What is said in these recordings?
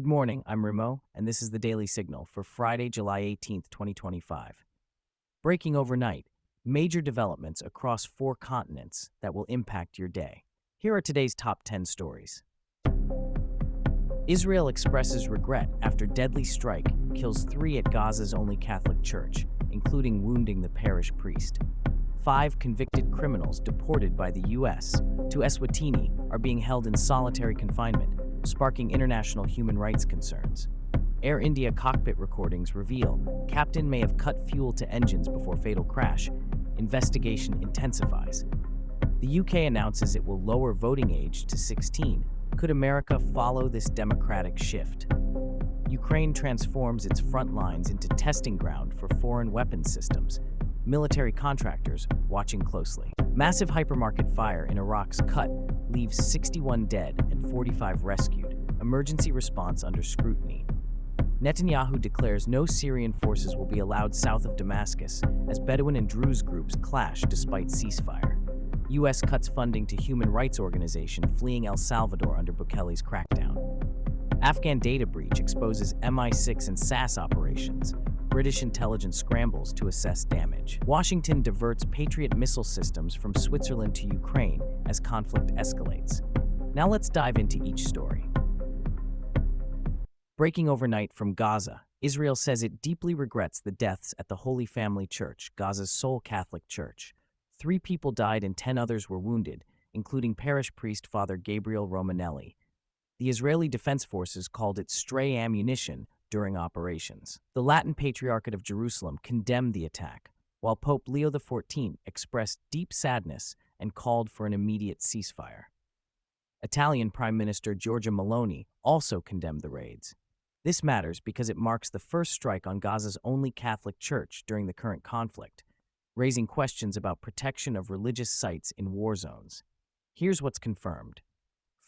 morning, I'm Remo, and this is the Daily Signal for Friday, July 18th, 2025. Breaking overnight, major developments across 4 continents that will impact your day. Here are today's top 10 stories. Israel expresses regret after deadly strike kills 3 at Gaza's only Catholic church, including wounding the parish priest. 5 convicted criminals deported by the U.S. to Eswatini are being held in solitary confinement, sparking international human rights concerns. Air India cockpit recordings reveal captain may have cut fuel to engines before fatal crash. Investigation intensifies. The UK announces it will lower voting age to 16. Could America follow this democratic shift? Ukraine transforms its front lines into testing ground for foreign weapons systems. Military contractors watching closely. Massive hypermarket fire in Iraq's Kut leaves 61 dead and 45 rescued. Emergency response under scrutiny. Netanyahu declares no Syrian forces will be allowed south of Damascus as Bedouin and Druze groups clash despite ceasefire. U.S. cuts funding to human rights organization fleeing El Salvador under Bukele's crackdown. Afghan data breach exposes MI6 and SAS operations. British intelligence scrambles to assess damage. Washington diverts Patriot missile systems from Switzerland to Ukraine as conflict escalates. Now let's dive into each story. Breaking overnight from Gaza, Israel says it deeply regrets the deaths at the Holy Family Church, Gaza's sole Catholic church. 3 people died and 10 others were wounded, including parish priest Father Gabriel Romanelli. The Israeli Defense Forces called it stray ammunition during operations. The Latin Patriarchate of Jerusalem condemned the attack, while Pope Leo XIV expressed deep sadness and called for an immediate ceasefire. Italian Prime Minister Giorgia Meloni also condemned the raids. This matters because it marks the first strike on Gaza's only Catholic church during the current conflict, raising questions about protection of religious sites in war zones. Here's what's confirmed.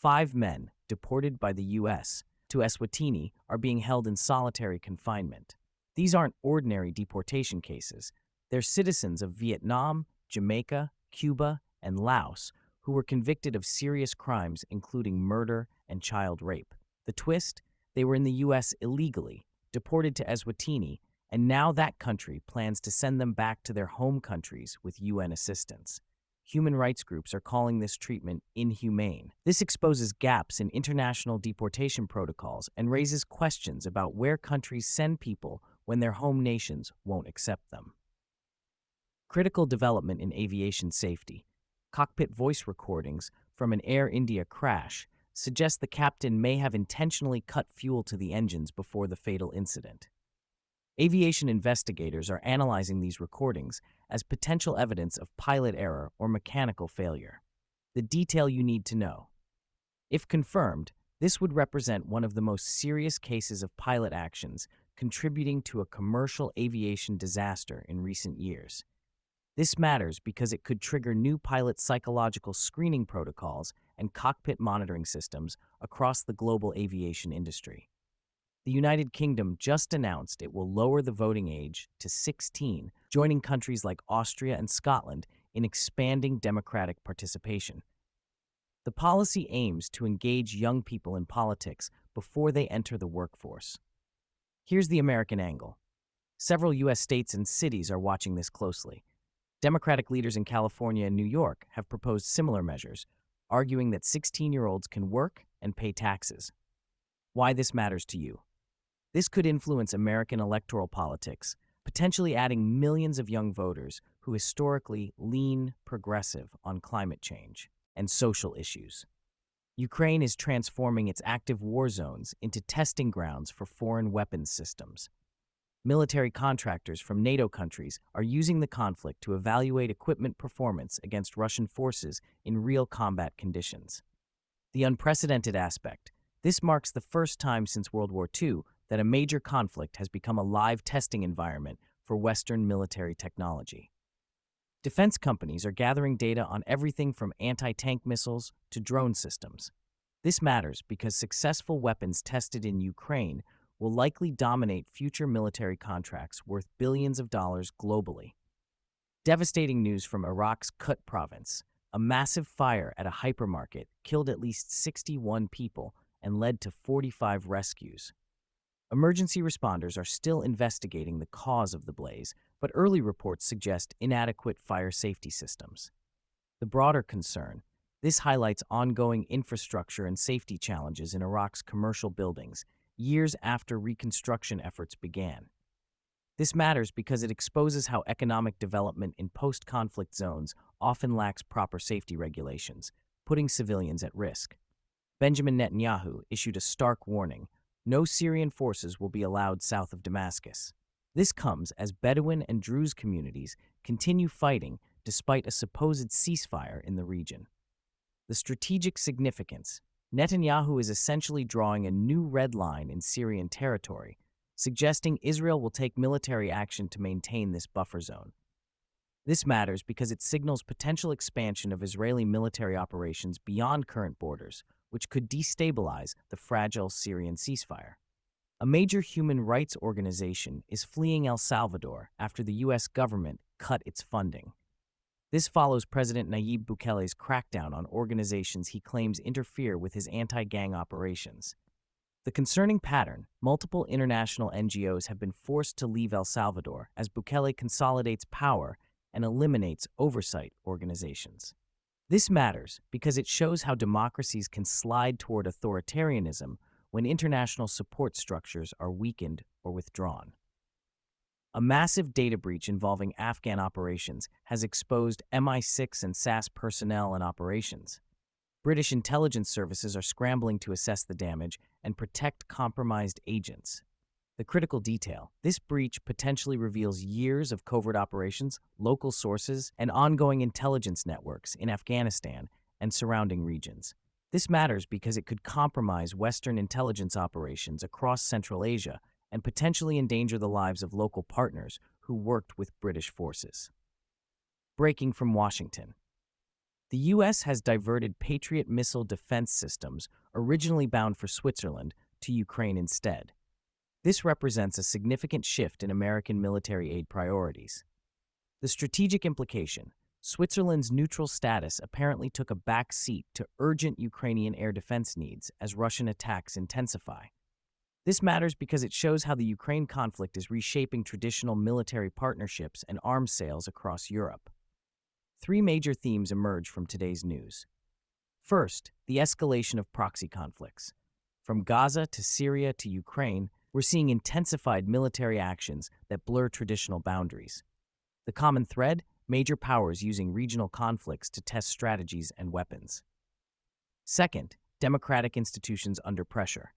5 men, deported by the U.S. to Eswatini, are being held in solitary confinement. These aren't ordinary deportation cases. They're citizens of Vietnam, Jamaica, Cuba, and Laos who were convicted of serious crimes including murder and child rape. The twist? They were in the U.S. illegally, deported to Eswatini, and now that country plans to send them back to their home countries with UN assistance. Human rights groups are calling this treatment inhumane. This exposes gaps in international deportation protocols and raises questions about where countries send people when their home nations won't accept them. Critical development in aviation safety. Cockpit voice recordings from an Air India crash suggest the captain may have intentionally cut fuel to the engines before the fatal incident. Aviation investigators are analyzing these recordings as potential evidence of pilot error or mechanical failure. The detail you need to know. If confirmed, this would represent one of the most serious cases of pilot actions contributing to a commercial aviation disaster in recent years. This matters because it could trigger new pilot psychological screening protocols and cockpit monitoring systems across the global aviation industry. The United Kingdom just announced it will lower the voting age to 16, joining countries like Austria and Scotland in expanding democratic participation. The policy aims to engage young people in politics before they enter the workforce. Here's the American angle. Several U.S. states and cities are watching this closely. Democratic leaders in California and New York have proposed similar measures, arguing that 16-year-olds can work and pay taxes. Why this matters to you? This could influence American electoral politics, potentially adding millions of young voters who historically lean progressive on climate change and social issues. Ukraine is transforming its active war zones into testing grounds for foreign weapons systems. Military contractors from NATO countries are using the conflict to evaluate equipment performance against Russian forces in real combat conditions. The unprecedented aspect. This marks the first time since World War II that a major conflict has become a live testing environment for Western military technology. Defense companies are gathering data on everything from anti-tank missiles to drone systems. This matters because successful weapons tested in Ukraine will likely dominate future military contracts worth billions of dollars globally. Devastating news from Iraq's Kut province. A massive fire at a hypermarket killed at least 61 people and led to 45 rescues. Emergency responders are still investigating the cause of the blaze, but early reports suggest inadequate fire safety systems. The broader concern: this highlights ongoing infrastructure and safety challenges in Iraq's commercial buildings, years after reconstruction efforts began. This matters because it exposes how economic development in post-conflict zones often lacks proper safety regulations, putting civilians at risk. Benjamin Netanyahu issued a stark warning: no Syrian forces will be allowed south of Damascus. This comes as Bedouin and Druze communities continue fighting despite a supposed ceasefire in the region. The strategic significance: Netanyahu is essentially drawing a new red line in Syrian territory, suggesting Israel will take military action to maintain this buffer zone. This matters because it signals potential expansion of Israeli military operations beyond current borders, which could destabilize the fragile Syrian ceasefire. A major human rights organization is fleeing El Salvador after the U.S. government cut its funding. This follows President Nayib Bukele's crackdown on organizations he claims interfere with his anti-gang operations. The concerning pattern: multiple international NGOs have been forced to leave El Salvador as Bukele consolidates power and eliminates oversight organizations. This matters because it shows how democracies can slide toward authoritarianism when international support structures are weakened or withdrawn. A massive data breach involving Afghan operations has exposed MI6 and SAS personnel and operations. British intelligence services are scrambling to assess the damage and protect compromised agents. The critical detail: this breach potentially reveals years of covert operations, local sources, and ongoing intelligence networks in Afghanistan and surrounding regions. This matters because it could compromise Western intelligence operations across Central Asia and potentially endanger the lives of local partners who worked with British forces. Breaking from Washington: the U.S. has diverted Patriot missile defense systems, originally bound for Switzerland, to Ukraine instead. This represents a significant shift in American military aid priorities. The strategic implication: Switzerland's neutral status apparently took a back seat to urgent Ukrainian air defense needs as Russian attacks intensify. This matters because it shows how the Ukraine conflict is reshaping traditional military partnerships and arms sales across Europe. Three major themes emerge from today's news. First, the escalation of proxy conflicts. From Gaza to Syria to Ukraine, we're seeing intensified military actions that blur traditional boundaries. The common thread: major powers using regional conflicts to test strategies and weapons. Second, democratic institutions under pressure.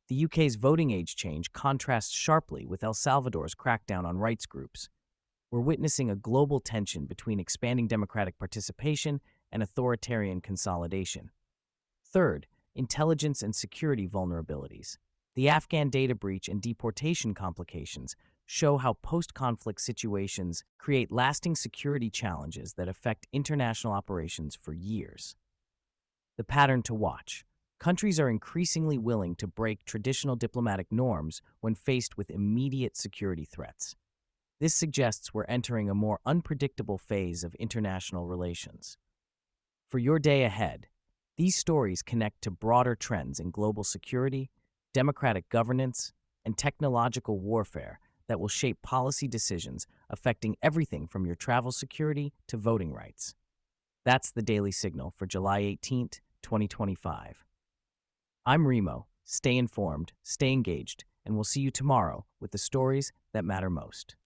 The UK's voting age change contrasts sharply with El Salvador's crackdown on rights groups. We're witnessing a global tension between expanding democratic participation and authoritarian consolidation. Third, intelligence and security vulnerabilities. The Afghan data breach and deportation complications show how post-conflict situations create lasting security challenges that affect international operations for years. The pattern to watch: countries are increasingly willing to break traditional diplomatic norms when faced with immediate security threats. This suggests we're entering a more unpredictable phase of international relations. For your day ahead, these stories connect to broader trends in global security, democratic governance, and technological warfare that will shape policy decisions affecting everything from your travel security to voting rights. That's the Daily Signal for July 18th, 2025. I'm Remo. Stay informed, stay engaged, and we'll see you tomorrow with the stories that matter most.